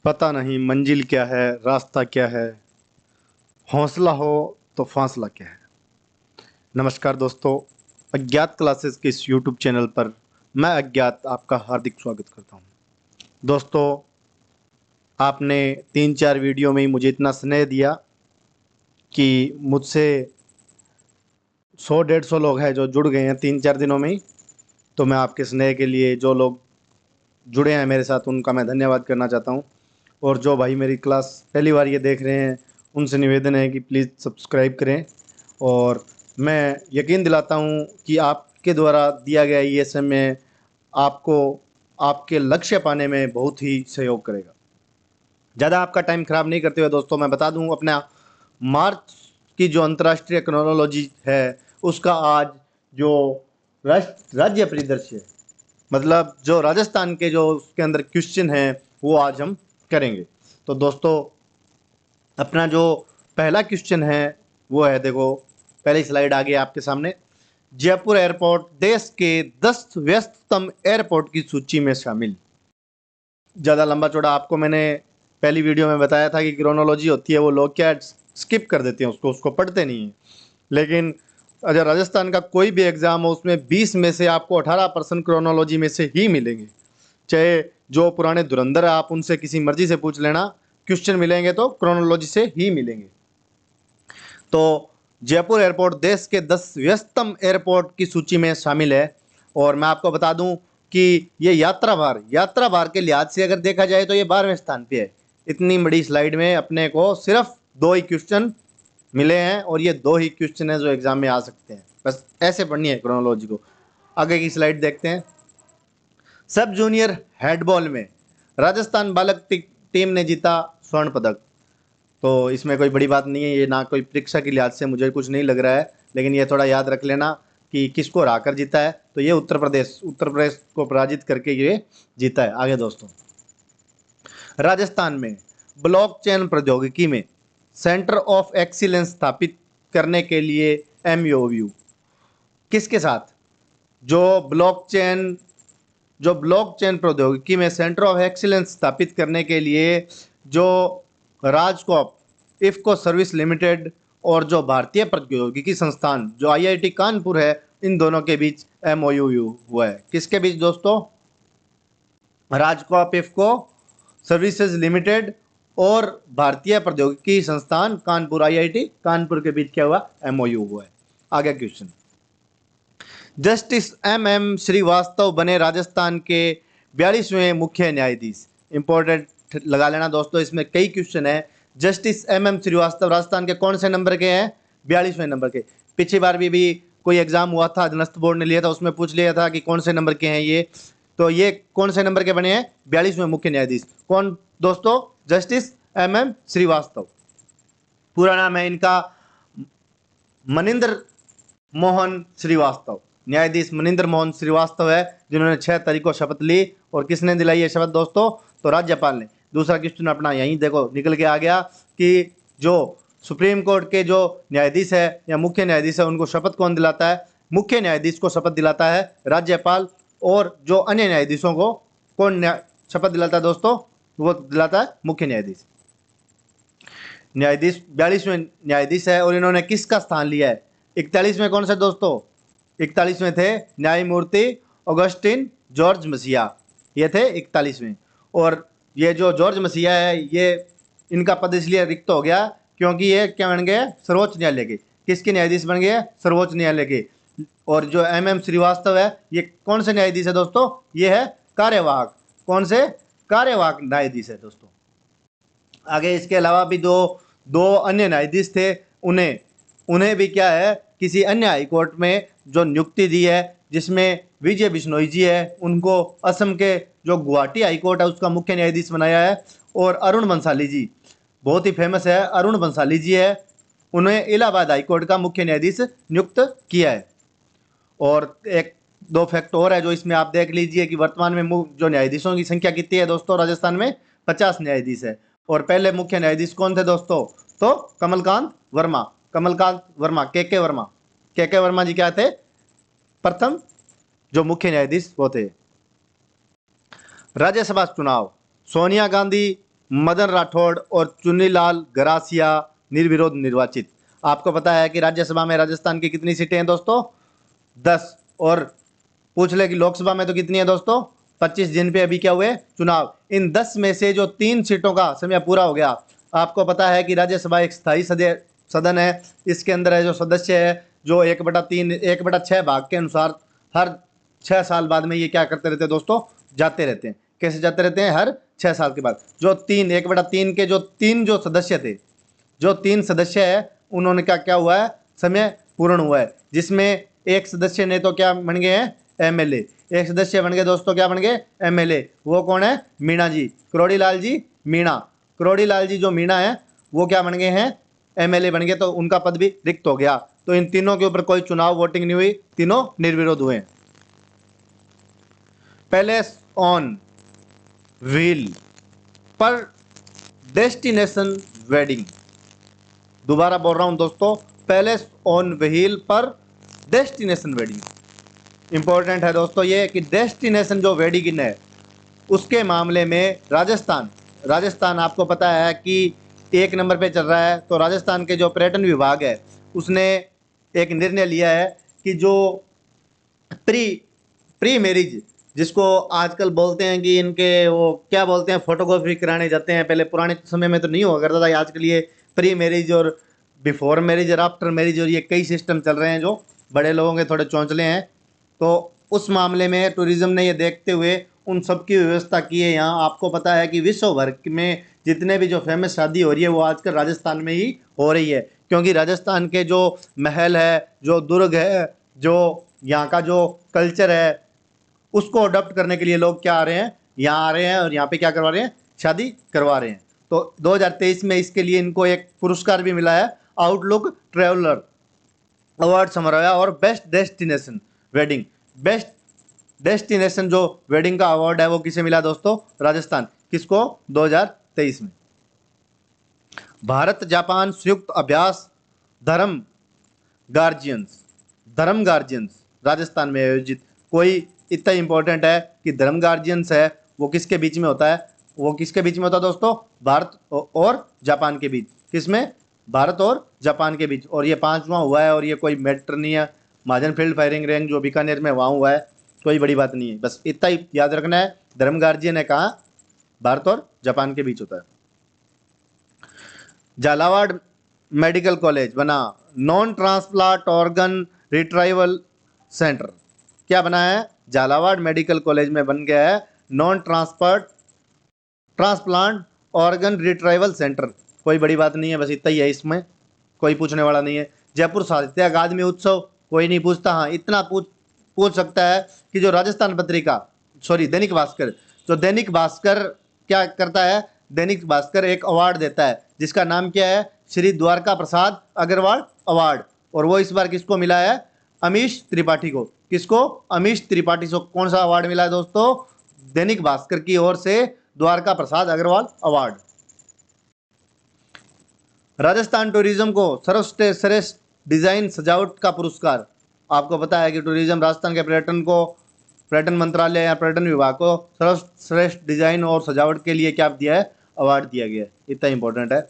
पता नहीं मंजिल क्या है, रास्ता क्या है, हौसला हो तो फासला क्या है। नमस्कार दोस्तों, अज्ञात क्लासेस के इस यूट्यूब चैनल पर मैं अज्ञात आपका हार्दिक स्वागत करता हूं। दोस्तों, आपने 3-4 वीडियो में ही मुझे इतना स्नेह दिया कि मुझसे 100-150 लोग हैं जो जुड़ गए हैं 3-4 दिनों में ही। तो मैं आपके स्नेह के लिए जो लोग जुड़े हैं मेरे साथ उनका मैं धन्यवाद करना चाहता हूं। और जो भाई मेरी क्लास पहली बार ये देख रहे हैं उनसे निवेदन है कि प्लीज़ सब्सक्राइब करें। और मैं यकीन दिलाता हूँ कि आपके द्वारा दिया गया ये समय आपको आपके लक्ष्य पाने में बहुत ही सहयोग करेगा। ज़्यादा आपका टाइम ख़राब नहीं करते हुए दोस्तों, मैं बता दूँ अपना मार्च की जो अंतर्राष्ट्रीय क्रोनोलॉजी है उसका आज जो राज्य परिदृश्य है, मतलब जो राजस्थान के जो उसके अंदर क्वेश्चन हैं वो आज हम करेंगे। तो दोस्तों, अपना जो पहला क्वेश्चन है वो है, देखो पहली स्लाइड आ गई आपके सामने। जयपुर एयरपोर्ट देश के 10 व्यस्ततम एयरपोर्ट की सूची में शामिल। ज़्यादा लंबा चौड़ा आपको मैंने पहली वीडियो में बताया था कि क्रोनोलॉजी होती है वो लोग क्या स्किप कर देते हैं, उसको पढ़ते नहीं हैं। लेकिन अगर राजस्थान का कोई भी एग्ज़ाम हो उसमें 20 में से आपको 18% क्रोनोलॉजी में से ही मिलेंगे। चाहे जो पुराने धुरंधर है आप उनसे किसी मर्जी से पूछ लेना, क्वेश्चन मिलेंगे तो क्रोनोलॉजी से ही मिलेंगे। तो जयपुर एयरपोर्ट देश के 10 व्यस्ततम एयरपोर्ट की सूची में शामिल है। और मैं आपको बता दूं कि ये यात्रा भार के लिहाज से अगर देखा जाए तो ये 12वें स्थान पे है। इतनी बड़ी स्लाइड में अपने को सिर्फ 2 ही क्वेश्चन मिले हैं और ये 2 ही क्वेश्चन है जो एग्जाम में आ सकते हैं। बस ऐसे पढ़नी है क्रोनोलॉजी को। आगे की स्लाइड देखते हैं। सब जूनियर हैंडबॉल में राजस्थान बालक टीम ने जीता स्वर्ण पदक। तो इसमें कोई बड़ी बात नहीं है, ये ना कोई परीक्षा के लिहाज से मुझे कुछ नहीं लग रहा है, लेकिन ये थोड़ा याद रख लेना कि किसको हराकर जीता है। तो ये उत्तर प्रदेश को पराजित करके ये जीता है। आगे दोस्तों, राजस्थान में ब्लॉकचेन प्रौद्योगिकी में सेंटर ऑफ एक्सीलेंस स्थापित करने के लिए एमओयू किसके साथ? जो ब्लॉकचेन जो ब्लॉकचेन प्रौद्योगिकी में सेंटर ऑफ एक्सीलेंस स्थापित करने के लिए जो राजकॉप इफ्को सर्विस लिमिटेड और जो भारतीय प्रौद्योगिकी संस्थान जो आईआईटी कानपुर है, इन दोनों के बीच एमओयू हुआ है। किसके बीच दोस्तों? राजकॉप इफ्को सर्विसेज लिमिटेड और भारतीय प्रौद्योगिकी संस्थान कानपुर आईआईटी कानपुर के बीच क्या हुआ? एमओयू हुआ है। आगे क्वेश्चन। जस्टिस एम श्रीवास्तव बने राजस्थान के 42वें मुख्य न्यायाधीश। इंपॉर्टेंट लगा लेना दोस्तों, इसमें कई क्वेश्चन है। जस्टिस एम श्रीवास्तव राजस्थान के कौन से नंबर के हैं? 42वें नंबर के। पिछली बार भी कोई एग्जाम हुआ था, अधीनस्थ बोर्ड ने लिया था, उसमें पूछ लिया था कि कौन से नंबर के हैं ये। तो ये कौन से नंबर के बने हैं? 42वें मुख्य न्यायाधीश। कौन दोस्तों? Justice M Srivastava. पूरा नाम है इनका मनिंदर मोहन श्रीवास्तव। न्यायाधीश मनिंदर मोहन श्रीवास्तव है जिन्होंने 6 तारीख को शपथ ली। और किसने दिलाई है शपथ दोस्तों? तो राज्यपाल ने। दूसरा क्वेश्चन अपना यहीं देखो निकल के आ गया कि जो सुप्रीम कोर्ट के जो न्यायाधीश है या मुख्य न्यायाधीश है उनको शपथ कौन दिलाता है? मुख्य न्यायाधीश को शपथ दिलाता है राज्यपाल। और जो अन्य न्यायाधीशों को कौन शपथ दिलाता है दोस्तों? वो दिलाता है मुख्य न्यायाधीश। न्यायाधीश 42वें न्यायाधीश है और इन्होंने किसका स्थान लिया है? 41वें कौन से दोस्तों? 41वें थे न्यायमूर्ति ऑगस्टिन जॉर्ज मसीहा, ये थे 41वें। और ये जो जॉर्ज मसीहा है ये इनका पद इसलिए रिक्त हो गया क्योंकि ये क्या बन गए? सर्वोच्च न्यायालय के। किसके न्यायाधीश बन गए? सर्वोच्च न्यायालय के। और जो एम श्रीवास्तव है ये कौन से न्यायाधीश है दोस्तों? ये है कार्यवाहक। कौन से? कार्यवाहक न्यायाधीश है दोस्तों। आगे इसके अलावा भी दो दो अन्य न्यायाधीश थे, उन्हें भी क्या है किसी अन्य हाईकोर्ट में जो नियुक्ति दी है, जिसमें विजय बिश्नोई जी है, उनको असम के जो गुवाहाटी हाईकोर्ट है उसका मुख्य न्यायाधीश बनाया है। और अरुण बंसाली जी बहुत ही फेमस है, अरुण बंसाली जी है, उन्हें इलाहाबाद हाईकोर्ट का मुख्य न्यायाधीश नियुक्त किया है। और एक दो फैक्ट और है जो इसमें आप देख लीजिए कि वर्तमान में जो न्यायाधीशों की संख्या कितनी है दोस्तों? राजस्थान में 50 न्यायाधीश है। और पहले मुख्य न्यायाधीश कौन थे दोस्तों? तो कमलकांत वर्मा के वर्मा जी क्या थे? प्रथम जो मुख्य न्यायाधीश वो थे। राज्यसभा चुनाव, सोनिया गांधी मदन राठौड़ और चुन्नीलाल गरासिया निर्विरोध निर्वाचित। आपको पता है कि राज्यसभा में राजस्थान की कितनी सीटें हैं दोस्तों? 10। और पूछ ले कि लोकसभा में तो कितनी है दोस्तों? 25, जिन पे अभी क्या हुए चुनाव। इन 10 में से जो 3 सीटों का समय पूरा हो गया। आपको पता है कि राज्यसभा एक स्थायी सदन है। इसके अंदर है जो सदस्य है जो 1/3 1/6 भाग के अनुसार हर 6 साल बाद में ये क्या करते रहते हैं दोस्तों? जाते रहते हैं। कैसे जाते रहते हैं? हर 6 साल के बाद। जो 1/3 के जो 3 जो सदस्य थे, जो 3 सदस्य है, उन्होंने क्या हुआ है? समय पूर्ण हुआ है। जिसमें एक सदस्य ने तो क्या बन गए हैं? एमएलए। एक सदस्य बन गए दोस्तों, क्या बन गए? एमएलए। वो कौन है? मीणा जी, करोड़ीलाल जी मीणा। करोड़ीलाल जी जो मीणा है वो क्या बन गए हैं? एमएलए बन गए। तो उनका पद भी रिक्त हो गया। तो इन तीनों के ऊपर कोई चुनाव वोटिंग नहीं हुई, तीनों निर्विरोध हुए। पैलेस ऑन व्हील पर डेस्टिनेशन वेडिंग। दोबारा बोल रहा हूं दोस्तों, पैलेस ऑन व्हील पर डेस्टिनेशन वेडिंग। इंपॉर्टेंट है दोस्तों ये कि डेस्टिनेशन जो वेडिंग है उसके मामले में राजस्थान आपको पता है कि 1 नंबर पे चल रहा है। तो राजस्थान के जो पर्यटन विभाग है उसने एक निर्णय लिया है कि जो प्री प्री मैरिज, जिसको आजकल बोलते हैं कि इनके वो क्या बोलते हैं, फोटोग्राफी कराने जाते हैं। पहले पुराने समय में तो नहीं हुआ करता था। आजकल ये प्री मैरिज और बिफोर मैरिज और आफ्टर मैरिज और ये कई सिस्टम चल रहे हैं जो बड़े लोगों के थोड़े चौंचले हैं। तो उस मामले में टूरिज्म ने ये देखते हुए उन सब की व्यवस्था की है यहाँ। आपको पता है कि विश्व भर में जितने भी जो फेमस शादी हो रही है वो आजकल राजस्थान में ही हो रही है। क्योंकि राजस्थान के जो महल है, जो दुर्ग है, जो यहाँ का जो कल्चर है, उसको अडॉप्ट करने के लिए लोग क्या आ रहे हैं? यहाँ आ रहे हैं और यहाँ पे क्या करवा रहे हैं? शादी करवा रहे हैं। तो 2023 में इसके लिए इनको एक पुरस्कार भी मिला है, आउटलुक ट्रेवलर अवार्ड समारोह। और best destination wedding, best destination जो वेडिंग का अवार्ड है वो किसे मिला दोस्तों? राजस्थान। किसको? 2023 में। भारत जापान संयुक्त अभ्यास धर्म गार्जियंस राजस्थान में आयोजित। कोई इतना इंपॉर्टेंट है कि धर्म गार्जियंस है वो किसके बीच में होता है? वो किसके बीच में होता है दोस्तों? भारत और जापान के बीच। किसमें? भारत और जापान के बीच। और ये 5वां हुआ है और ये कोई मैटर नहीं है। महाजन फील्ड फायरिंग रेंज जो बीकानेर में वहाँ हुआ है, कोई बड़ी बात नहीं है। बस इतना ही याद रखना है, धर्म गार्जियन है कहाँ? भारत और जापान के बीच होता है। झालावाड़ मेडिकल कॉलेज बना non transplant organ retrieval centre. क्या बना है? झालावाड़ मेडिकल कॉलेज में बन गया है non transplant organ retrieval centre. कोई बड़ी बात नहीं है, बस इतना ही है। इसमें कोई पूछने वाला नहीं है। जयपुर साहित्य अकादमी उत्सव, कोई नहीं पूछता। हाँ, इतना पूछ सकता है कि जो राजस्थान पत्रिका दैनिक भास्कर, जो दैनिक भास्कर क्या करता है? दैनिक भास्कर एक अवार्ड देता है जिसका नाम क्या है? श्री द्वारका प्रसाद अग्रवाल अवार्ड। और वो इस बार किसको मिला है? अमीश त्रिपाठी को। किसको? अमीश त्रिपाठी को। कौन सा अवार्ड मिला है दोस्तों? दैनिक भास्कर की ओर से द्वारका प्रसाद अग्रवाल अवार्ड। राजस्थान टूरिज्म को सर्वश्रेष्ठ डिजाइन सजावट का पुरस्कार। आपको पता है कि टूरिज्म राजस्थान के पर्यटन मंत्रालय या पर्यटन विभाग को सर्वश्रेष्ठ डिजाइन और सजावट के लिए क्या दिया है? अवार्ड दिया गया है। इतना इंपॉर्टेंट है।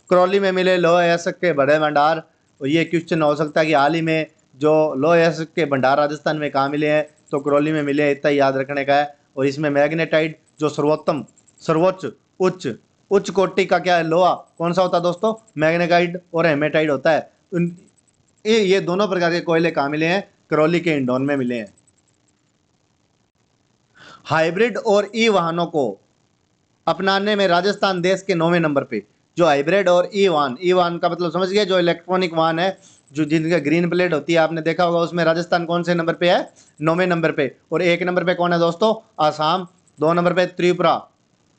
करौली में मिले लौह अयस्क के बड़े भंडार। और ये क्वेश्चन हो सकता है कि हाल ही में जो लौह अयस्क के भंडार राजस्थान में कहाँ मिले हैं? तो करौली में मिले हैं। इतना याद रखने का है। और इसमें मैग्नेटाइट जो सर्वोच्च उच्च कोटि का क्या है? लोहा कौन सा होता है दोस्तों? मैग्नेटाइट और हेमेटाइट होता है। ये दोनों प्रकार के कोयले कहाँ मिले हैं? करौली के इंडौन में मिले हैं। हाइब्रिड और ई वाहनों को अपनाने में राजस्थान देश के 9वें नंबर पे। जो हाइब्रिड और ई वाहन का मतलब समझ गए? जो इलेक्ट्रॉनिक वाहन है, जो जिनका ग्रीन प्लेट होती है, आपने देखा होगा। उसमें राजस्थान कौन से नंबर पे है? 9वें नंबर पे। और 1 नंबर पे कौन है दोस्तों? आसाम। 2 नंबर पे त्रिपुरा।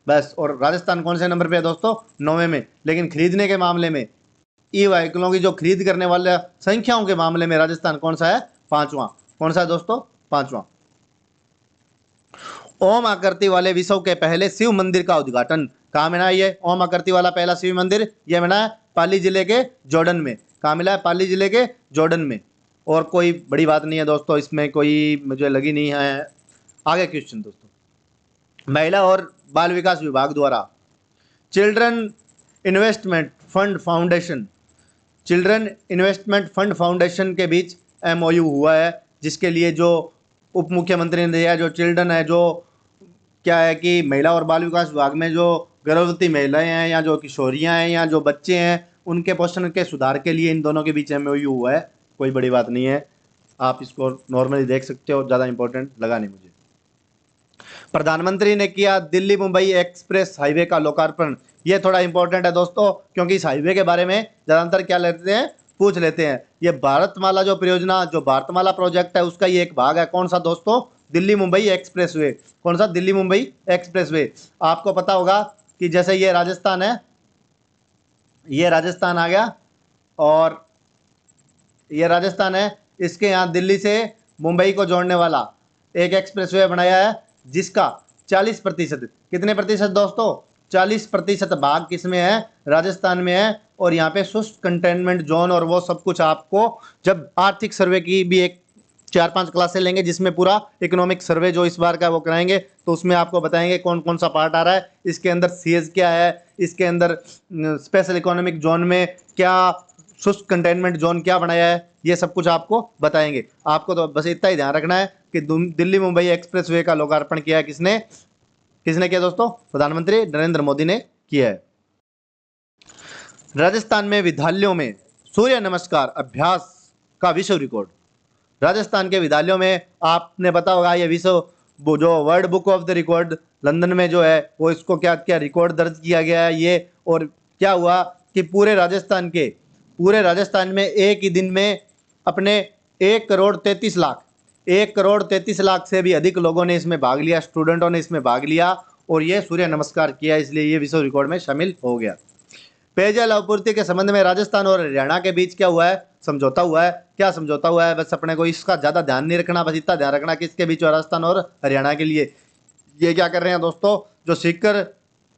बस। और राजस्थान कौन से नंबर पे है दोस्तों? 9वें में। लेकिन खरीदने के मामले में, ई व्हीकलों की जो खरीद करने वाले संख्याओं के मामले में राजस्थान कौन सा है? 5वां। कौन सा है दोस्तों? 5वां। ओम आकृति वाले विश्व के पहले शिव मंदिर का उद्घाटन कहाँ मिला? ये ओम आकृति वाला पहला शिव मंदिर ये मिला है पाली जिले के जॉर्डन में। कहाँ मिला है? पाली जिले के जॉर्डन में। और कोई बड़ी बात नहीं है दोस्तों, इसमें कोई मुझे लगी नहीं है। आगे क्वेश्चन दोस्तों, महिला और बाल विकास विभाग द्वारा children investment fund foundation, children investment fund foundation के बीच MOU हुआ है, जिसके लिए जो उप मुख्यमंत्री ने दिया, जो चिल्ड्रन है, जो क्या है कि महिला और बाल विकास विभाग में जो गर्भवती महिलाएं हैं या जो किशोरियां हैं या जो बच्चे हैं, उनके पोषण के सुधार के लिए इन दोनों के बीच MOU हुआ है। कोई बड़ी बात नहीं है, आप इसको नॉर्मली देख सकते हो, ज़्यादा इंपॉर्टेंट लगा नहीं मुझे। प्रधानमंत्री ने किया दिल्ली मुंबई एक्सप्रेस हाईवे का लोकार्पण। ये थोड़ा इंपॉर्टेंट है दोस्तों, क्योंकि इस हाईवे के बारे में ज़्यादातर क्या लेते हैं, पूछ लेते हैं। ये भारतमाला जो परियोजना, जो भारतमाला प्रोजेक्ट है, उसका ये एक भाग है। कौन सा दोस्तों? दिल्ली मुंबई एक्सप्रेसवे। कौन सा? दिल्ली मुंबई एक्सप्रेसवे। आपको पता होगा कि जैसे ये राजस्थान है, ये राजस्थान आ गया और ये राजस्थान है, इसके यहाँ दिल्ली से मुंबई को जोड़ने वाला एक एक्सप्रेसवे बनाया है, जिसका 40%, कितने प्रतिशत दोस्तों? 40% भाग किसमें है? राजस्थान में है। और यहाँ पे शुष्क कंटेनमेंट जोन और वो सब कुछ आपको जब आर्थिक सर्वे की भी एक 4-5 क्लासें लेंगे, जिसमें पूरा इकोनॉमिक सर्वे जो इस बार का वो कराएंगे, तो उसमें आपको बताएंगे कौन कौन सा पार्ट आ रहा है, इसके अंदर सीएज क्या है, इसके अंदर स्पेशल इकोनॉमिक जोन में क्या, शुष्क कंटेनमेंट जोन क्या बनाया है, ये सब कुछ आपको बताएंगे। आपको तो बस इतना ही ध्यान रखना है कि दिल्ली मुंबई एक्सप्रेसवे का लोकार्पण किया है किसने? किसने किया दोस्तों? प्रधानमंत्री नरेंद्र मोदी ने किया है। राजस्थान में विद्यालयों में सूर्य नमस्कार अभ्यास का विश्व रिकॉर्ड। राजस्थान के विद्यालयों में आपने पता होगा, ये विश्व जो world book of the record London में जो है, वो इसको क्या क्या रिकॉर्ड दर्ज किया गया है ये। और क्या हुआ कि पूरे राजस्थान में एक ही दिन में अपने 1,33,00,000 से भी अधिक लोगों ने इसमें भाग लिया, स्टूडेंटों ने इसमें भाग लिया और ये सूर्य नमस्कार किया, इसलिए ये विश्व रिकॉर्ड में शामिल हो गया। पेयजल आपूर्ति के संबंध में राजस्थान और हरियाणा के बीच क्या हुआ है? समझौता हुआ है। क्या समझौता हुआ है? बस अपने को इसका ज़्यादा ध्यान नहीं रखना, बस इतना ध्यान रखना किसके बीच? राजस्थान और हरियाणा के लिए। ये क्या कर रहे हैं दोस्तों? जो सीकर,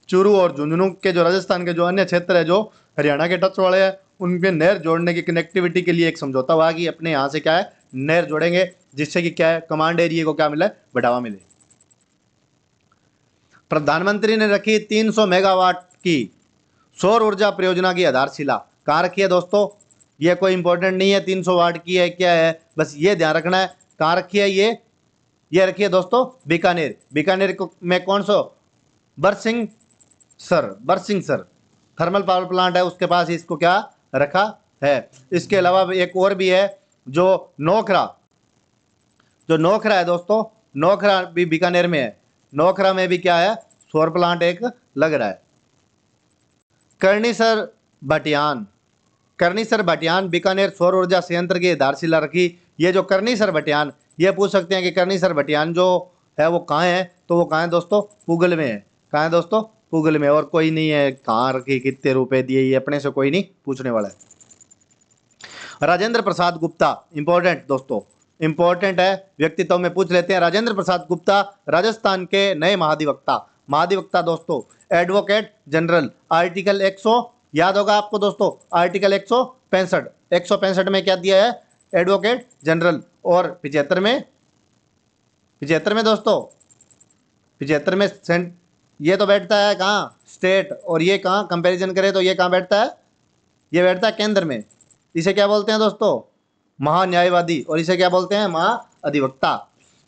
चूरू और झुंझुनू के जो राजस्थान के जो अन्य क्षेत्र है जो हरियाणा के टच वाले हैं, उनके नहर जोड़ने की कनेक्टिविटी के लिए एक समझौता हुआ कि अपने यहाँ से क्या है, नहर जोड़ेंगे, जिससे कि क्या है, कमांड एरिया को क्या मिले? बढ़ावा मिले। प्रधानमंत्री ने रखी 300 मेगावाट की सौर ऊर्जा परियोजना की आधारशिला। कहाँ रखी है दोस्तों? ये कोई इंपॉर्टेंट नहीं है 300 वाट की है क्या है, बस ये ध्यान रखना है। कहाँ रखी है ये रखी है दोस्तों बीकानेर में। कौन सा? Barsingh sir thermal power plant है, उसके पास इसको क्या रखा है। इसके अलावा एक और भी है, जो नोखरा है दोस्तों, नोखरा भी बीकानेर में है। नोखरा में भी क्या है? सौर प्लांट एक लग रहा है। करनीसर भटियान बीकानेर सौर ऊर्जा संयंत्र की आधारशिला रखी। ये जो करनीसर भटियान, ये पूछ सकते हैं कि करनीसर भटियान जो है वो कहाँ है? तो वो कहाँ है दोस्तों? पूगल में है। कहाँ है दोस्तों? पूगल में। और कोई नहीं है कहाँ रखी, कितने रुपए दिए, ये अपने से कोई नहीं पूछने वाला है। राजेंद्र प्रसाद गुप्ता, इंपॉर्टेंट दोस्तों, इंपॉर्टेंट है, व्यक्तित्व में पूछ लेते हैं। राजेंद्र प्रसाद गुप्ता राजस्थान के नए महाधिवक्ता दोस्तों, एडवोकेट जनरल। आर्टिकल 100 याद होगा आपको दोस्तों, आर्टिकल 165 में क्या दिया है? Advocate general. और 75 में दोस्तों, 75 में ये तो बैठता है कहाँ? स्टेट। और ये कहाँ कंपैरिजन करें तो ये कहाँ बैठता है? ये बैठता है केंद्र में। इसे क्या बोलते हैं दोस्तों? महान्यायवादी। और इसे क्या बोलते हैं? महाअधिवक्ता।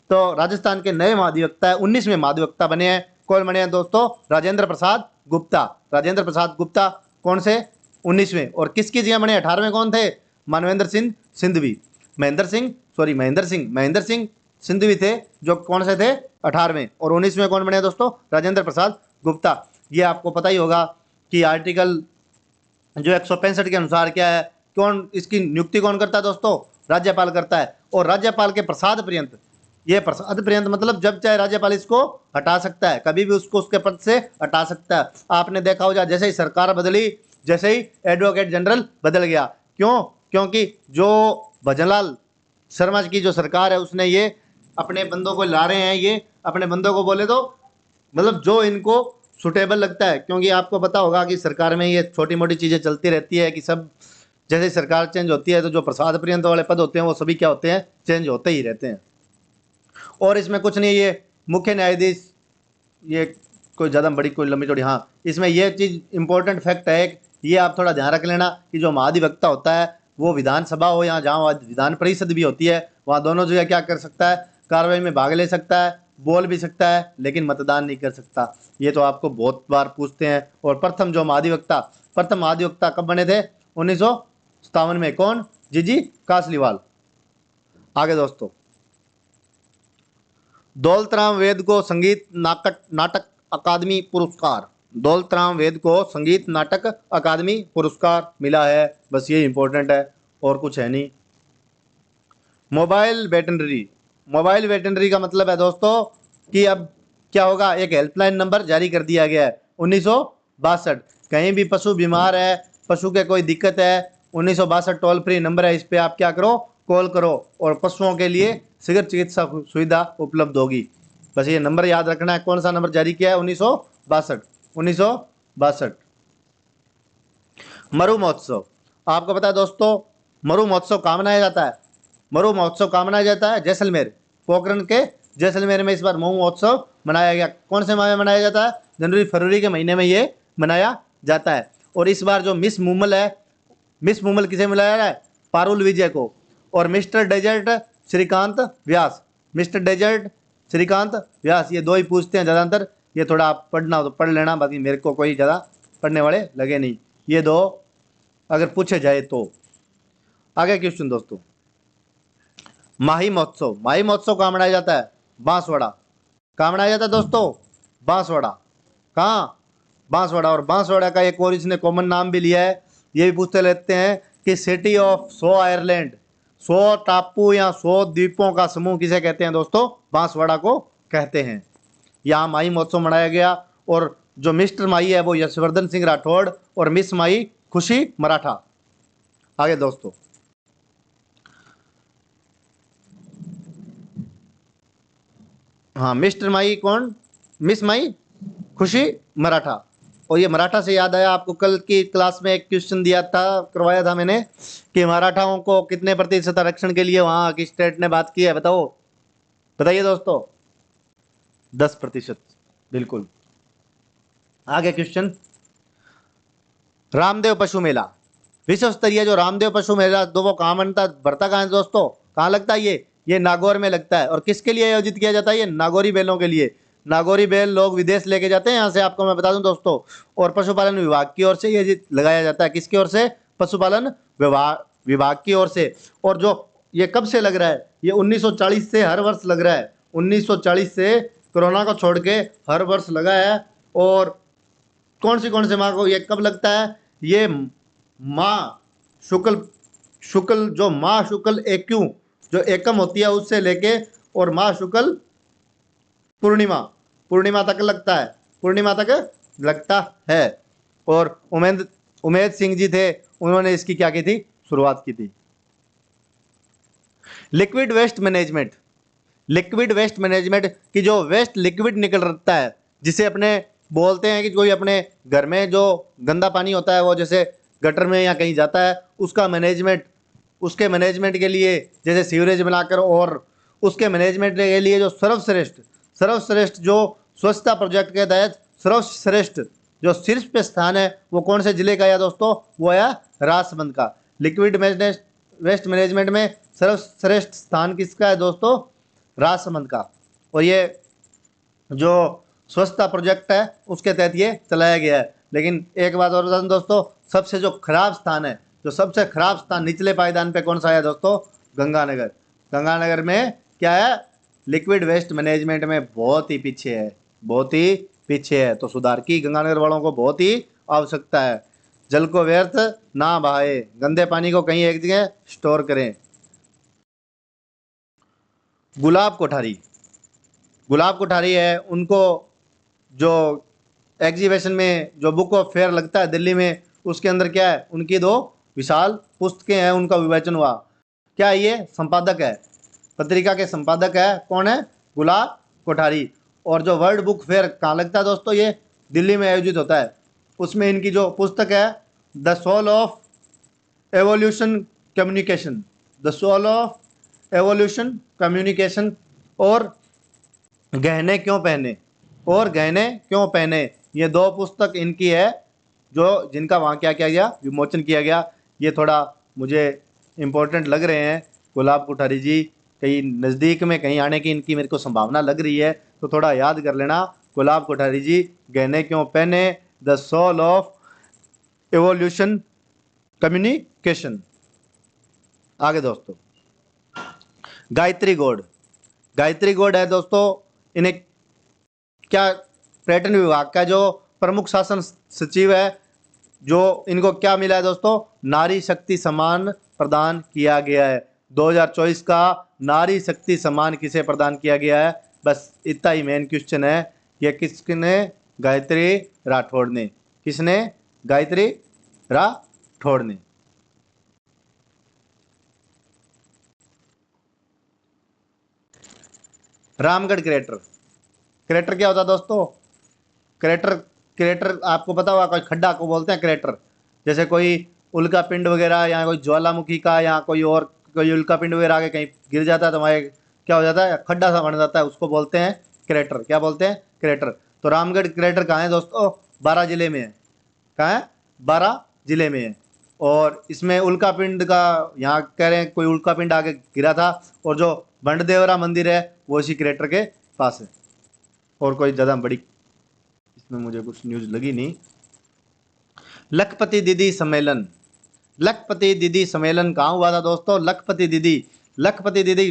तो राजस्थान के नए महाधिवक्ता है, 19वें महाधिवक्ता बने हैं। कौन बने हैं दोस्तों? राजेंद्र प्रसाद गुप्ता। कौन से? 19वें। और किसकी जगह बने? 18वें कौन थे? महेंद्र सिंह सिंधवी थे, जो कौन से थे? 18वें। और 19वें कौन बने दोस्तों? राजेंद्र प्रसाद गुप्ता। ये आपको पता ही होगा कि आर्टिकल जो 165 के अनुसार क्या है, कौन इसकी नियुक्ति कौन करता है दोस्तों? राज्यपाल करता है। और राज्यपाल के प्रसाद पर्यंत, ये प्रसाद पर्यंत मतलब जब चाहे राज्यपाल इसको हटा सकता है, कभी भी उसको उसके पद से हटा सकता है। आपने देखा होगा, जैसे ही सरकार बदली, जैसे ही एडवोकेट जनरल बदल गया। क्यों? क्योंकि जो भजनलाल शर्मा की जो सरकार है, उसने ये अपने बंदों को ला रहे हैं, ये अपने बंदों को बोले तो मतलब जो इनको सुटेबल लगता है। क्योंकि आपको पता होगा कि सरकार में ये छोटी मोटी चीज़ें चलती रहती है कि सब जैसे सरकार चेंज होती है तो जो प्रसाद पर्यंत वाले पद होते हैं वो सभी क्या होते हैं? चेंज होते ही रहते हैं। और इसमें कुछ नहीं, ये मुख्य न्यायाधीश, ये कोई ज़्यादा बड़ी कोई लंबी चौड़ी। हाँ, इसमें यह चीज़ इंपॉर्टेंट फैक्ट है, ये आप थोड़ा ध्यान रख लेना कि जो महाधिवक्ता होता है वो विधानसभा हो या जहाँ विधान परिषद भी होती है, वहाँ दोनों जगह क्या कर सकता है, कार्रवाई में भाग ले सकता है, बोल भी सकता है, लेकिन मतदान नहीं कर सकता। ये तो आपको बहुत बार पूछते हैं। और प्रथम महाधिवक्ता कब बने थे? 1957 में। कौन? जीजी कासलीवाल। आगे दोस्तों, दौलतराम वेद को संगीत नाटक नाटक अकादमी पुरस्कार, दौलतराम वेद को संगीत नाटक अकादमी पुरस्कार मिला है। बस ये इंपॉर्टेंट है और कुछ है नहीं। मोबाइल वेटनरी, मोबाइल वेटनरी का मतलब है दोस्तों कि अब क्या होगा, एक हेल्पलाइन नंबर जारी कर दिया गया है 1962। कहीं भी पशु बीमार है, पशु के कोई दिक्कत है, 1962 टोल फ्री नंबर है, इस पे आप क्या करो, कॉल करो और पशुओं के लिए शीघ्र चिकित्सा सुविधा उपलब्ध होगी। बस ये नंबर याद रखना है। कौन सा नंबर जारी किया है? 1962। मरु महोत्सव, आपको पता है दोस्तों, मरु महोत्सव कहाँ मनाया जाता है? मरु महोत्सव कहाँ मनाया जाता है? जैसलमेर। पोखरण के जैसलमेर में इस बार मऊ महोत्सव मनाया गया। कौन से माह में मनाया जाता है? जनवरी फरवरी के महीने में ये मनाया जाता है। और इस बार जो मिस मूमल है, मिस मूमल किसे मिलाया है? पारुल विजय को। और मिस्टर डेजर्ट श्रीकांत व्यास, मिस्टर डेजर्ट श्रीकांत व्यास, ये दो ही पूछते हैं ज़्यादातर। ये थोड़ा आप पढ़ना हो तो पढ़ लेना, बाकी मेरे को कोई ज़्यादा पढ़ने वाले लगे नहीं, ये दो अगर पूछे जाए तो। आगे क्वेश्चन दोस्तों, माही महोत्सव, माही महोत्सव कहाँ मनाया जाता है? बांसवाड़ा। कहाँ मनाया जाता है दोस्तों? बांसवाड़ा। कहाँ? बांसवाड़ा। और बांसवाड़ा का एक और इसने कॉमन नाम भी लिया है, ये भी पूछते रहते हैं कि सिटी ऑफ 100 आयरलैंड, 100 टापू या 100 द्वीपों का समूह किसे कहते हैं दोस्तों? बांसवाड़ा को कहते हैं। यहाँ माही महोत्सव मनाया गया और जो मिस्टर माही है वो यशवर्धन सिंह राठौड़ और मिस माही खुशी मराठा। आगे दोस्तों, हाँ, मिस्टर माही कौन? मिस माही खुशी मराठा। और ये मराठा से याद आया, आपको कल की क्लास में एक क्वेश्चन दिया था, करवाया था मैंने, कि मराठाओं को कितने प्रतिशत आरक्षण के लिए वहाँ की स्टेट ने बात की है, बताओ, बताइए दोस्तों। 10%, बिल्कुल। आगे क्वेश्चन, रामदेव पशु मेला, विश्व स्तरीय जो रामदेव पशु मेला दो वो कहाँ बनता भरता कहाँ है दोस्तों? कहाँ लगता है ये नागौर में लगता है। और किसके लिए आयोजित किया जाता है? ये नागौरी बैलों के लिए। नागौरी बैल लोग विदेश लेके जाते हैं यहाँ से, आपको मैं बता दूं दोस्तों। और पशुपालन विभाग की ओर से ये लगाया जाता है। किसकी ओर से? पशुपालन विभाग की ओर से। और जो ये कब से लग रहा है? ये 1940 से हर वर्ष लग रहा है। 1940 से कोरोना को छोड़ के हर वर्ष लगा है। और कौन से माह को ये कब लगता है? ये माह शुक्ल जो माह शुक्ल एक्यू जो एकम होती है उससे लेके और माह शुक्ल पूर्णिमा तक लगता है, पूर्णिमा तक लगता है। और उमेद सिंह जी थे, उन्होंने इसकी क्या की थी? शुरुआत की थी। Liquid waste management, liquid waste management की जो वेस्ट लिक्विड निकल रहा है, जिसे अपने बोलते हैं कि कोई अपने घर में जो गंदा पानी होता है वो जैसे गटर में या कहीं जाता है, उसका मैनेजमेंट, उसके मैनेजमेंट के लिए जैसे सीवरेज बनाकर, और उसके मैनेजमेंट के लिए जो सर्वश्रेष्ठ जो स्वच्छता प्रोजेक्ट के तहत सर्वश्रेष्ठ जो शीर्ष पे स्थान है वो कौन से जिले का है दोस्तों? वो है राजसमंद का। लिक्विड वेस्ट मैनेजमेंट में सर्वश्रेष्ठ स्थान किसका है दोस्तों? राजसमंद का। और ये जो स्वच्छता प्रोजेक्ट है उसके तहत ये चलाया गया है। लेकिन एक बात और बता दूं दोस्तों, सबसे जो खराब स्थान है, जो सबसे खराब स्थान निचले पायदान पे कौन सा है दोस्तों? गंगानगर। गंगानगर में क्या है? लिक्विड वेस्ट मैनेजमेंट में बहुत ही पीछे है, बहुत ही पीछे है। तो सुधार की गंगानगर वालों को बहुत ही आवश्यकता है। जल को व्यर्थ ना बहाए, गंदे पानी को कहीं एक जगह स्टोर करें। गुलाब कोठारी, गुलाब कोठारी है, उनको जो एग्जीबिशन में जो बुक ऑफ फेयर लगता है दिल्ली में, उसके अंदर क्या है? उनकी दो विशाल पुस्तकें हैं, उनका विवेचन हुआ। क्या ये संपादक है? पत्रिका के संपादक है, कौन है? गुलाब कोठारी। और जो वर्ल्ड बुक फेयर कहाँ लगता है दोस्तों? ये दिल्ली में आयोजित होता है। उसमें इनकी जो पुस्तक है the soul of evolution communication, the soul of evolution communication, और गहने क्यों पहने, और गहने क्यों पहने, ये दो पुस्तक इनकी है जो जिनका वहाँ क्या किया गया, विमोचन किया गया। ये थोड़ा मुझे इम्पोर्टेंट लग रहे हैं। गुलाब कोठारी जी कहीं नज़दीक में कहीं आने की इनकी मेरे को संभावना लग रही है, तो थोड़ा याद कर लेना। गुलाब कोठारी जी, गहने क्यों पहने, the soul of evolution communication. आगे दोस्तों, गायत्री गौड़। गायत्री गौड़ है दोस्तों, इन्हें क्या, पर्यटन विभाग का जो प्रमुख शासन सचिव है, जो इनको क्या मिला है दोस्तों, नारी शक्ति सम्मान प्रदान किया गया है। 2024 का नारी शक्ति सम्मान किसे प्रदान किया गया है, बस इतना ही मेन क्वेश्चन है। ये किसने, गायत्री राठौड़ ने। किसने, गायत्री राठौड़ ने। रामगढ़ क्रेटर। क्रेटर क्या होता है दोस्तों, क्रेटर, क्रेटर आपको पता होगा, कोई खड्डा को बोलते हैं क्रेटर। जैसे कोई उल्का पिंड वगैरह या कोई ज्वालामुखी का या कोई और कोई उल्का पिंड वगैरह आके कहीं गिर जाता है तो हमारे क्या हो जाता है, खड्डा सा बन जाता है, उसको बोलते हैं क्रेटर। क्या बोलते हैं, क्रेटर। तो रामगढ़ क्रेटर कहाँ है दोस्तों, 12 जिले में है। कहाँ है, 12 जिले में है। और इसमें उल्का पिंड का, यहाँ कह रहे हैं कोई उल्का पिंड आके गिरा था, और जो बंडदेवरा मंदिर है वो इसी क्रेटर के पास है। और कोई ज़्यादा बड़ी इसमें मुझे कुछ न्यूज़ लगी नहीं। लखपति दीदी सम्मेलन। लखपति दीदी सम्मेलन कहाँ हुआ था दोस्तों, लखपति दीदी। लखपति दीदी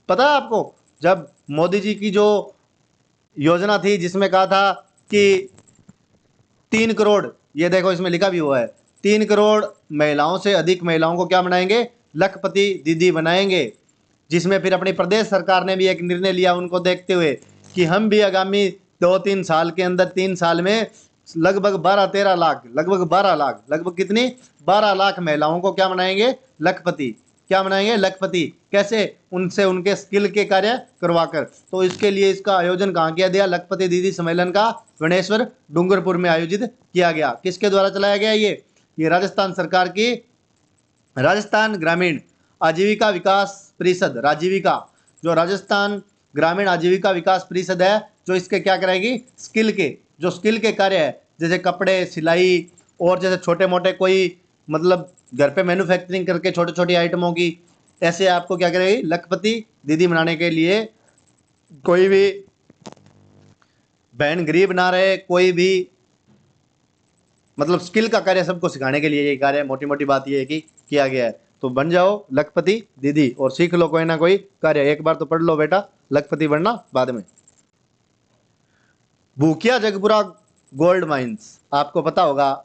पता है आपको, जब मोदी जी की जो योजना थी जिसमें कहा था कि 3 करोड़, ये देखो इसमें लिखा भी हुआ है, 3 करोड़ महिलाओं से अधिक महिलाओं को क्या बनाएंगे, लखपति दीदी बनाएंगे। जिसमें फिर अपनी प्रदेश सरकार ने भी एक निर्णय लिया उनको देखते हुए कि हम भी आगामी 2-3 साल के अंदर, 3 साल में लगभग 12-13 लाख, लगभग 12 लाख, लगभग कितनी, 12 लाख महिलाओं को क्या बनाएंगे, लखपति। क्या बनाएंगे, लखपति। कैसे, उनसे उनके स्किल के कार्य करवाकर। तो इसके लिए इसका आयोजन कहाँ किया गया, लखपति दीदी सम्मेलन का गणेश्वर डूंगरपुर में आयोजित किया गया। किसके द्वारा चलाया गया ये राजस्थान सरकार की राजस्थान ग्रामीण आजीविका विकास परिषद, राजीविका, जो राजस्थान ग्रामीण आजीविका विकास परिषद है, जो इसके क्या कराएगी, स्किल के, जो स्किल के कार्य है, जैसे कपड़े सिलाई और जैसे छोटे मोटे कोई मतलब घर पे मैन्युफैक्चरिंग करके छोटी छोटी आइटमों की, ऐसे आपको क्या करेगी, लखपति दीदी बनाने के लिए। कोई भी बहन गरीब ना रहे, कोई भी मतलब स्किल का कार्य सबको सिखाने के लिए ये कार्य, मोटी मोटी बात ये है कि किया गया है। तो बन जाओ लखपति दीदी और सीख लो कोई ना कोई कार्य। एक बार तो पढ़ लो बेटा, लखपति बनना बाद में। भूकिया जगपुरा गोल्ड माइंस, आपको पता होगा,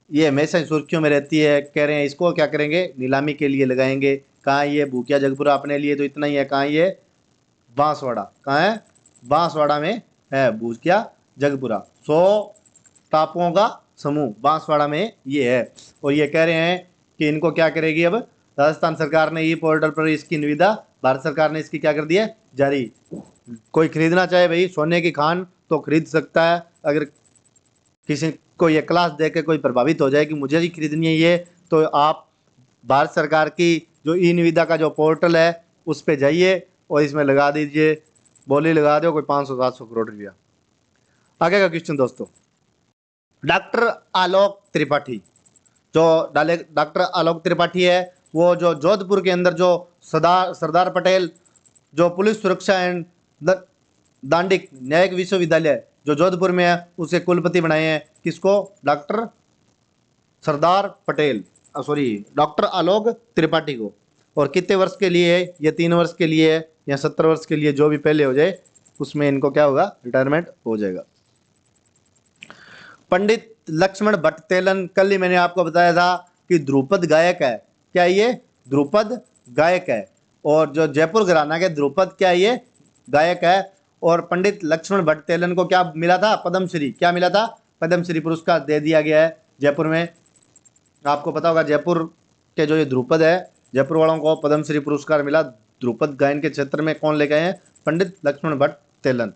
ये हमेशा ही सुर्खियों में रहती है। कह रहे हैं इसको क्या करेंगे, नीलामी के लिए लगाएंगे। कहाँ ये भूकिया जगपुरा, अपने लिए तो इतना ही है। कहाँ ये, बांसवाड़ा। कहाँ है, बांसवाड़ा में है भूकिया जगपुरा। 100 टापुओं का समूह बांसवाड़ा में ये है। और ये कह रहे हैं कि इनको क्या करेगी, अब राजस्थान सरकार ने ई पोर्टल पर इसकी निविदा, भारत सरकार ने इसकी क्या कर दी है, जारी। कोई खरीदना चाहे भाई सोने की खान तो खरीद सकता है। अगर किसी को ये क्लास देख के कोई प्रभावित हो जाए कि मुझे ही खरीदनी है ये, तो आप भारत सरकार की जो ई निविदा का जो पोर्टल है उस पर जाइए और इसमें लगा दीजिए, बोली लगा दो कोई 500-700 करोड़ रुपया। आगे का क्वेश्चन दोस्तों, डॉक्टर आलोक त्रिपाठी। जो डॉक्टर आलोक त्रिपाठी है, वो जो जोधपुर के अंदर जो सरदार पटेल जो पुलिस सुरक्षा एंड दांडिक न्यायिक विश्वविद्यालय जो जोधपुर में है, उसके कुलपति बनाए हैं। किसको, doctor Sardar Patel, sorry doctor Alok Tripathi को। और कितने वर्ष के लिए है ये, 3 वर्ष के लिए है या 70 वर्ष के लिए, जो भी पहले हो जाए उसमें इनको क्या होगा, रिटायरमेंट हो जाएगा। पंडित लक्ष्मण भट्टतेलन, कल ही मैंने आपको बताया था कि ध्रुपद गायक है। क्या ये, ध्रुपद गायक है। और जो जयपुर घराना के ध्रुपद क्या ये, गायक है। और पंडित लक्ष्मण भट्टतेलन को क्या मिला था, पद्मश्री। क्या मिला था, पद्मश्री पुरस्कार दे दिया गया है जयपुर में। आपको पता होगा जयपुर के जो ये ध्रुपद है, जयपुर वालों को पद्मश्री पुरस्कार मिला। ध्रुपद गायन के क्षेत्र में कौन ले गए हैं, पंडित लक्ष्मण भट्टतेलन।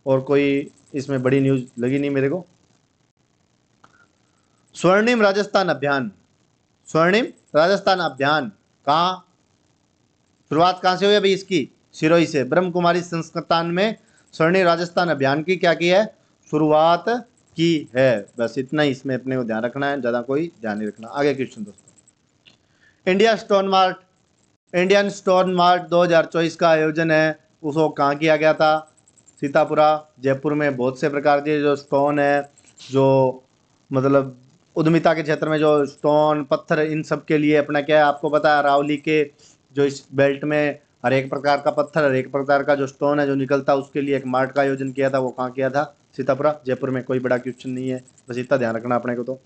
और कोई इसमें बड़ी न्यूज लगी नहीं मेरे को। स्वर्णिम राजस्थान अभियान, स्वर्णिम राजस्थान अभियान कहाँ, शुरुआत कहाँ से हुई अभी इसकी, सिरोही से। ब्रह्म कुमारी संस्थान में स्वर्णिम राजस्थान अभियान की क्या की है, शुरुआत की है। बस इतना ही इसमें अपने को ध्यान रखना है, ज़्यादा कोई ध्यान नहीं रखना। आगे क्वेश्चन दोस्तों, इंडियन स्टोन मार्ट 2024 का आयोजन है, उसको कहाँ किया गया था? सीतापुरा, जयपुर में। बहुत से प्रकार के जो स्टोन है, जो मतलब उद्यमिता के क्षेत्र में जो स्टोन पत्थर, इन सब के लिए अपना क्या है, आपको पता है अरावली के जो इस बेल्ट में हर एक प्रकार का पत्थर, हर एक प्रकार का जो स्टोन है जो निकलता है, उसके लिए एक मार्ट का आयोजन किया था। वो कहाँ किया था? सीतापुरा, जयपुर में। कोई बड़ा क्वेश्चन नहीं है, बस इतना ध्यान रखना अपने को। तो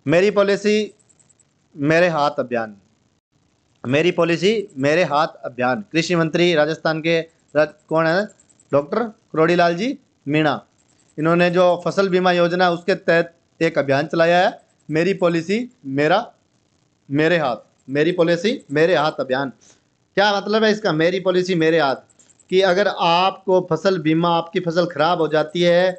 मेरी पॉलिसी मेरे हाथ अभियान, मेरी पॉलिसी मेरे हाथ अभियान, कृषि मंत्री राजस्थान के कौन है? डॉक्टर करोड़ीलाल जी मीणा। इन्होंने जो फसल बीमा योजना है उसके तहत एक अभियान चलाया है, मेरी पॉलिसी मेरे हाथ, मेरी पॉलिसी मेरे हाथ अभियान। क्या मतलब है इसका, मेरी पॉलिसी मेरे हाथ? कि अगर आपको फसल बीमा, आपकी फसल खराब हो जाती है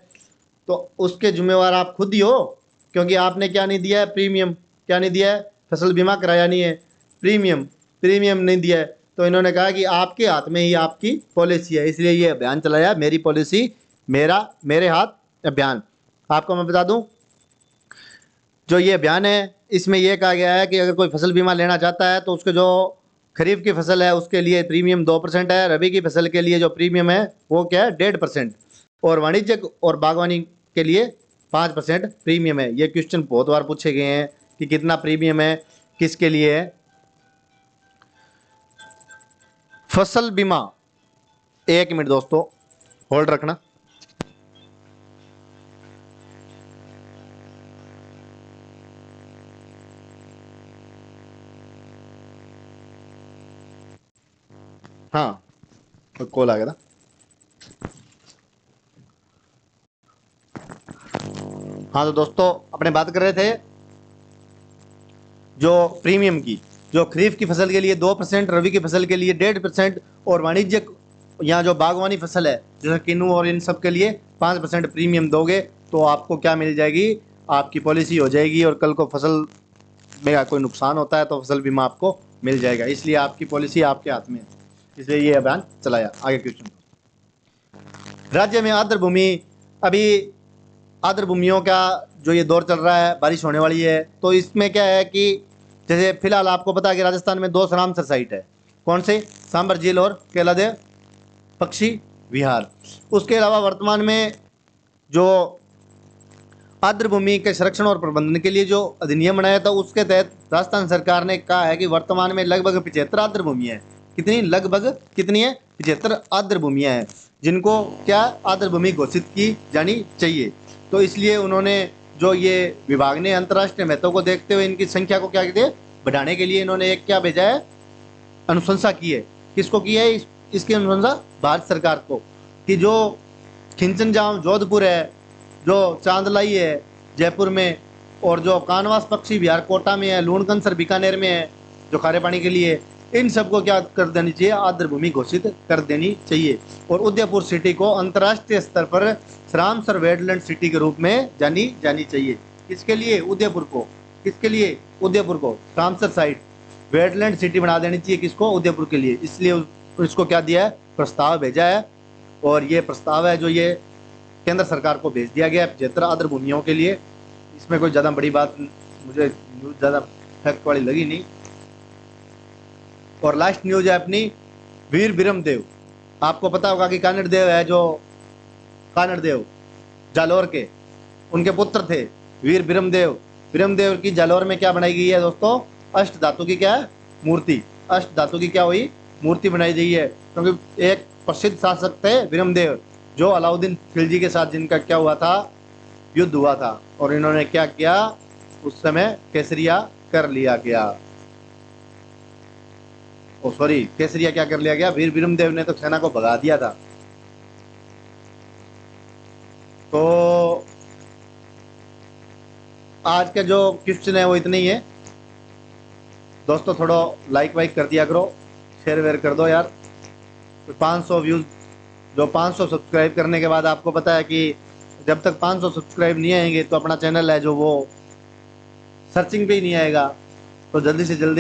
तो उसके जिम्मेवार आप खुद ही हो, क्योंकि आपने क्या नहीं दिया है? प्रीमियम। क्या नहीं दिया है? फसल बीमा कराया नहीं है, प्रीमियम नहीं दिया है। तो इन्होंने कहा कि आपके हाथ में ही आपकी पॉलिसी है, इसलिए ये अभियान चलाया, मेरी पॉलिसी मेरे हाथ अभियान। आपको मैं बता दूं, जो ये अभियान है इसमें यह कहा गया है कि अगर कोई फसल बीमा लेना चाहता है तो उसके जो खरीफ की फसल है उसके लिए प्रीमियम 2% है, रबी की फसल के लिए जो प्रीमियम है वो क्या है? 1.5%, और वाणिज्यिक और बागवानी के लिए 5% प्रीमियम है। ये क्वेश्चन बहुत बार पूछे गए हैं कि कितना प्रीमियम है, किसके लिए है। फसल बीमा, 1 मिनट दोस्तों होल्ड रखना। हाँ, कॉल आ गया था। हाँ तो दोस्तों अपने बात कर रहे थे जो प्रीमियम की, जो खरीफ की फसल के लिए 2%, रबी की फसल के लिए 1.5%, और वाणिज्यिक यहाँ जो बागवानी फसल है जैसे किन्नू और इन सब के लिए 5% प्रीमियम दोगे तो आपको क्या मिल जाएगी? आपकी पॉलिसी हो जाएगी, और कल को फसल में कोई नुकसान होता है तो फसल बीमा आपको मिल जाएगा। इसलिए आपकी पॉलिसी आपके हाथ में है, इसलिए ये अभियान चलाया। आगे क्वेश्चन, राज्य में आर्द्र भूमि, अभी आर्द्र भूमियों का जो ये दौर चल रहा है, बारिश होने वाली है, तो इसमें क्या है कि जैसे फिलहाल आपको पता है कि राजस्थान में 2 सरामसर साइट है। कौन से? सांबर झील और केलादेव पक्षी विहार। उसके अलावा वर्तमान में जो आर्द्र भूमि के संरक्षण और प्रबंधन के लिए जो अधिनियम बनाया था उसके तहत राजस्थान सरकार ने कहा है कि वर्तमान में लगभग 75 आर्द्र भूमियां हैं। कितनी? लगभग कितनी है? 75 आर्द्र भूमियां हैं, जिनको क्या आर्द्र भूमि घोषित की जानी चाहिए। तो इसलिए उन्होंने जो ये विभाग ने अंतर्राष्ट्रीय महत्व को देखते हुए इनकी संख्या को क्या कहते हैं, बढ़ाने के लिए इन्होंने एक क्या भेजा है? अनुशंसा की है। किसको की है इसकी अनुशंसा? भारत सरकार को। कि जो खिंचन जाम जोधपुर है, जो चांदलाई है जयपुर में, और जो कानवास पक्षी विहार कोटा में है, लूणकंसर बीकानेर में है जो खारे पानी के लिए, इन सबको क्या कर देनी चाहिए? आर्द्र भूमि घोषित कर देनी चाहिए। और उदयपुर सिटी को अंतर्राष्ट्रीय स्तर पर सरामसर वेटलैंड सिटी के रूप में जानी चाहिए। किसके लिए? उदयपुर को। किसके लिए? उदयपुर को सरामसर साइट वेटलैंड सिटी बना देनी चाहिए। किसको? उदयपुर के लिए। इसलिए इसको क्या दिया है? प्रस्ताव भेजा है, और ये प्रस्ताव है जो ये केंद्र सरकार को भेज दिया गया है 75 आर्द्र भूमियों के लिए। इसमें कोई ज़्यादा बड़ी बात मुझे न्यूज़ ज़्यादा फैक्ट वाली लगी नहीं। और लास्ट न्यूज़ है अपनी वीर बिरमदेव। आपको पता होगा कि कानड़ देव है, जो कानड़ देव जालौर के, उनके पुत्र थे वीर बिरमदेव। बिरमदेव की जालौर में क्या बनाई गई है दोस्तों? अष्ट धातु की क्या है? मूर्ति। अष्ट धातु की क्या हुई? मूर्ति बनाई गई है, क्योंकि एक प्रसिद्ध शासक थे बिरमदेव, जो अलाउद्दीन खिलजी के साथ जिनका क्या हुआ था? युद्ध हुआ था, और इन्होंने क्या किया? उस समय केसरिया कर लिया गया। ओ सॉरी, केसरिया क्या कर लिया गया? वीर बिरमदेव ने तो सेना को भगा दिया था। तो आज का जो क्वेश्चन है वो इतना ही है दोस्तों। थोड़ा लाइक वाइक कर दिया करो, शेयर वेयर कर दो यार। तो 500 व्यूज, जो 500 सब्सक्राइब करने के बाद आपको पता है कि जब तक 500 सब्सक्राइब नहीं आएंगे तो अपना चैनल है जो वो सर्चिंग पे ही नहीं आएगा। तो जल्दी से जल्दी